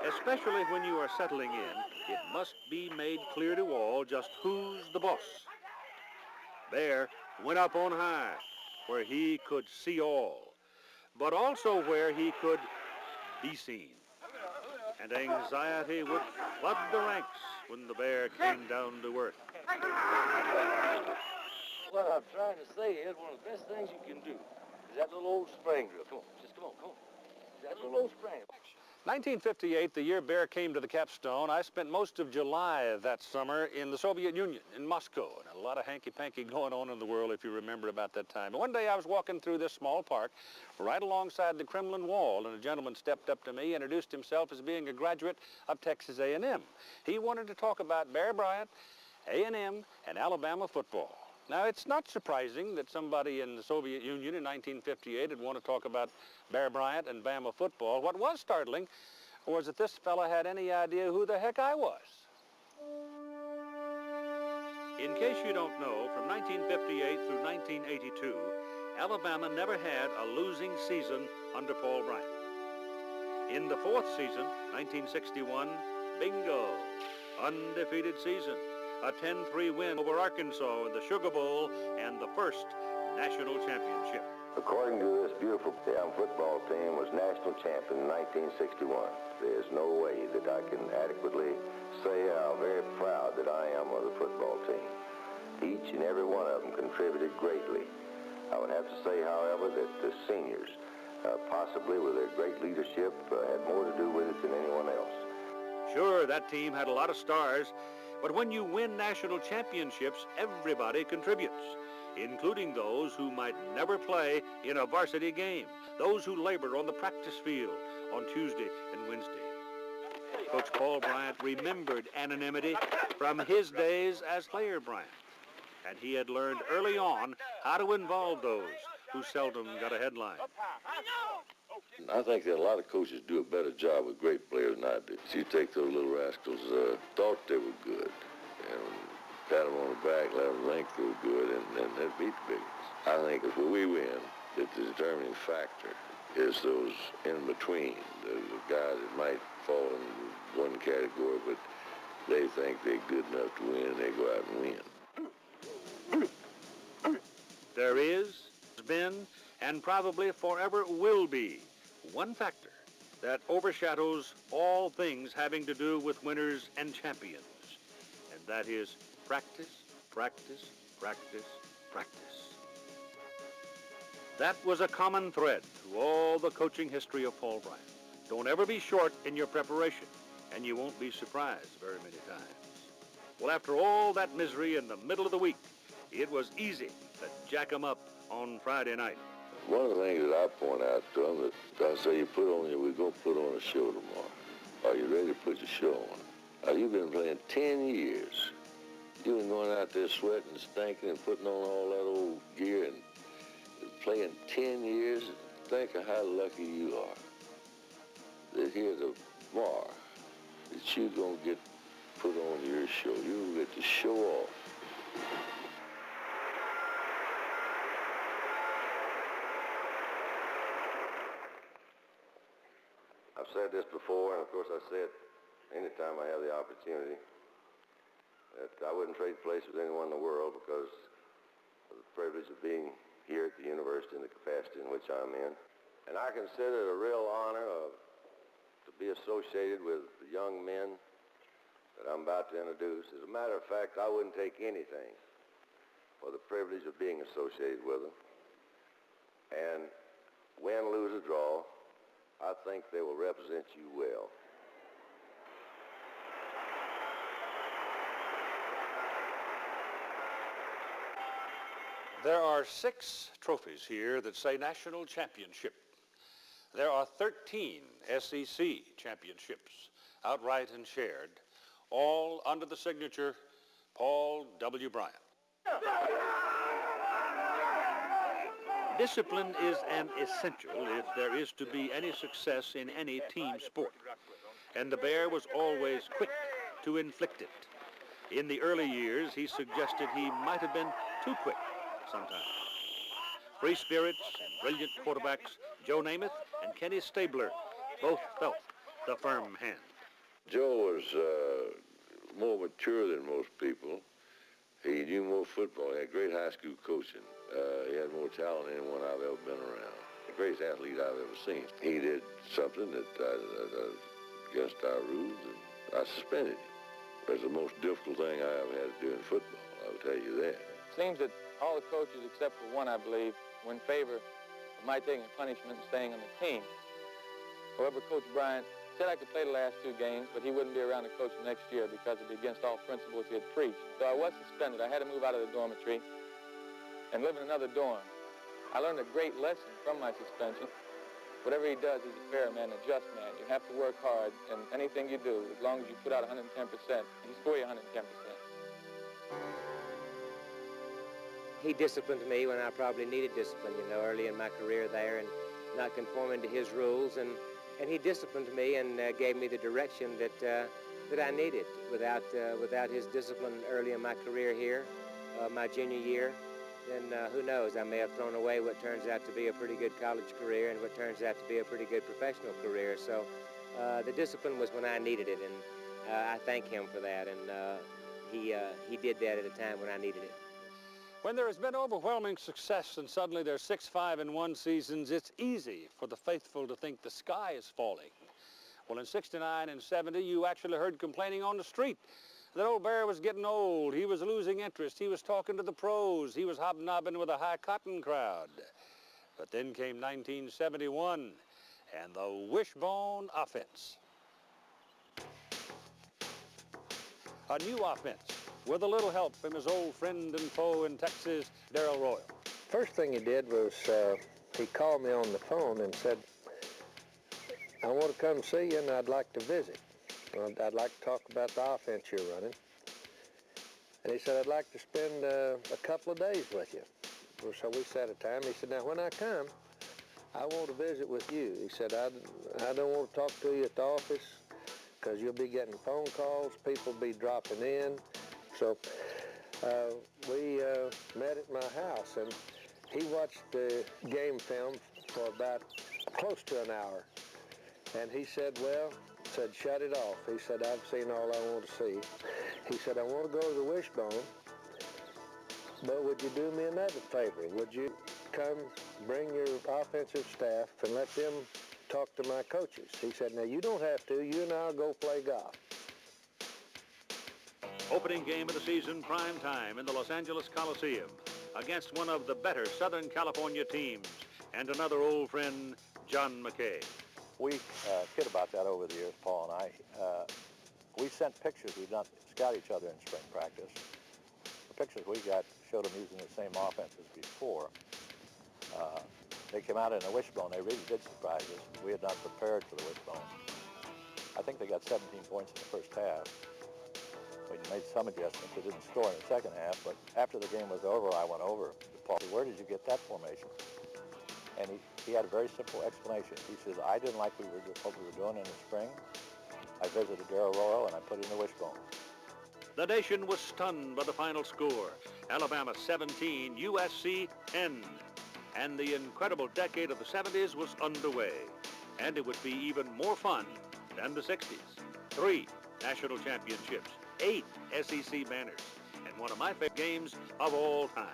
Especially when you are settling in, it must be made clear to all just who's the boss. Bear went up on high, where he could see all, but also where he could be seen. And anxiety would flood the ranks when the bear came down to earth. What I'm trying to say is one of the best things you can do is that little old spring drill. Come on, just come on. That little old spring. 1958, the year Bear came to the capstone, I spent most of July that summer in the Soviet Union, in Moscow, and a lot of hanky-panky going on in the world, if you remember about that time. And one day I was walking through this small park right alongside the Kremlin Wall, and a gentleman stepped up to me, introduced himself as being a graduate of Texas A&M. He wanted to talk about Bear Bryant, A&M, and Alabama football. Now, it's not surprising that somebody in the Soviet Union in 1958 would want to talk about Bear Bryant and Bama football. What was startling was that this fella had any idea who the heck I was. In case you don't know, from 1958 through 1982, Alabama never had a losing season under Paul Bryant. In the fourth season, 1961, bingo, undefeated season. A 10-3 win over Arkansas in the Sugar Bowl and the first national championship. According to this beautiful damn football team was national champion in 1961. There's no way that I can adequately say how very proud that I am of the football team. Each and every one of them contributed greatly. I would have to say, however, that the seniors, possibly with their great leadership, had more to do with it than anyone else. Sure, that team had a lot of stars, but when you win national championships, everybody contributes, including those who might never play in a varsity game, those who labor on the practice field on Tuesday and Wednesday. Coach Paul Bryant remembered anonymity from his days as Player Bryant, and he had learned early on how to involve those who seldom got a headline. I think that a lot of coaches do a better job with great players than I did. You take those little rascals, thought they were good, and pat them on the back, let them think they were good, and they'd beat the big ones. I think that when we win, that the determining factor is those in between, the guys that might fall in one category, but they think they're good enough to win, and they go out and win. There is, has been, and probably forever will be one factor that overshadows all things having to do with winners and champions, and that is practice, practice, practice, practice. That was a common thread through all the coaching history of Paul Bryant. Don't ever be short in your preparation, and you won't be surprised very many times. Well, after all that misery in the middle of the week, it was easy to jack 'em up on Friday night. One of the things that I point out to them, that I say, we're going to put on a show tomorrow. Are you ready to put your show on? You've been playing 10 years. You've been going out there sweating, stinking, and putting on all that old gear and playing 10 years. Think of how lucky you are that here tomorrow that you're going to get put on your show. You're going to get to show off. I've said this before, and of course I say it anytime I have the opportunity, that I wouldn't trade places with anyone in the world because of the privilege of being here at the university in the capacity in which I'm in. And I consider it a real honor to be associated with the young men that I'm about to introduce. As a matter of fact, I wouldn't take anything for the privilege of being associated with them. And win, lose, or draw, I think they will represent you well. There are 6 trophies here that say national championship. There are 13 SEC championships, outright and shared, all under the signature Paul W. Bryant. Discipline is an essential if there is to be any success in any team sport. And the Bear was always quick to inflict it. In the early years, he suggested he might have been too quick sometimes. Free spirits and brilliant quarterbacks, Joe Namath and Kenny Stabler, Both felt the firm hand. Joe was more mature than most people. He knew more football. He had great high school coaching. He had more talent than anyone I've ever been around. The greatest athlete I've ever seen. He did something that against our rules, and I suspended him. It was the most difficult thing I ever had to do in football, I will tell you that. It seems that all the coaches, except for one, I believe, were in favor of my taking a punishment and staying on the team. However, Coach Bryant said I could play the last 2 games, but he wouldn't be around to coach next year because it'd be against all principles he had preached. So I was suspended. I had to move out of the dormitory and live in another dorm. I learned a great lesson from my suspension. Whatever he does, he's a fair man, a just man. You have to work hard, and anything you do, as long as you put out 110%, he's for you 110%. He disciplined me when I probably needed discipline, you know, early in my career there, and not conforming to his rules. And he disciplined me and gave me the direction that I needed. Without his discipline early in my career here, my junior year, then who knows, I may have thrown away what turns out to be a pretty good college career and what turns out to be a pretty good professional career. So the discipline was when I needed it, and I thank him for that. And he did that at a time when I needed it. When there has been overwhelming success and suddenly there's 6-5-1 seasons, it's easy for the faithful to think the sky is falling. Well, in 69 and 70, you actually heard complaining on the street that old Bear was getting old. He was losing interest. He was talking to the pros. He was hobnobbing with a high cotton crowd. But then came 1971 and the wishbone offense. A new offense with a little help from his old friend and foe in Texas, Darrell Royal. First thing he did was he called me on the phone and said, I want to come see you and I'd like to visit. I'd like to talk about the offense you're running. And he said, I'd like to spend a couple of days with you. Well, so we set a time. He said, now when I come, I want to visit with you. He said, I don't want to talk to you at the office because you'll be getting phone calls, people will be dropping in. So we met at my house, and he watched the game film for about close to an hour. And he said, well, shut it off. He said, I've seen all I want to see. He said, I want to go to the wishbone, but would you do me another favor? Would you come bring your offensive staff and let them talk to my coaches? He said, now you don't have to. You and I'll go play golf. Opening game of the season, prime time in the Los Angeles Coliseum against one of the better Southern California teams and another old friend, John McKay. We kid about that over the years, Paul and I. We sent pictures. We've not scout each other in spring practice. The pictures we got showed them using the same offense as before. They came out in a wishbone. They really did surprise us. We had not prepared for the wishbone. I think they got 17 points in the first half. We made some adjustments. They didn't score in the second half, but after the game was over, I went over to Paul. Where did you get that formation? And he had a very simple explanation. He says, I didn't like what we were doing in the spring. I visited Darrell Royal and I put in the wishbone. The nation was stunned by the final score. Alabama 17, USC 10. And the incredible decade of the 70s was underway. And it would be even more fun than the 60s. 3 national championships, 8 SEC banners, and one of my favorite games of all time.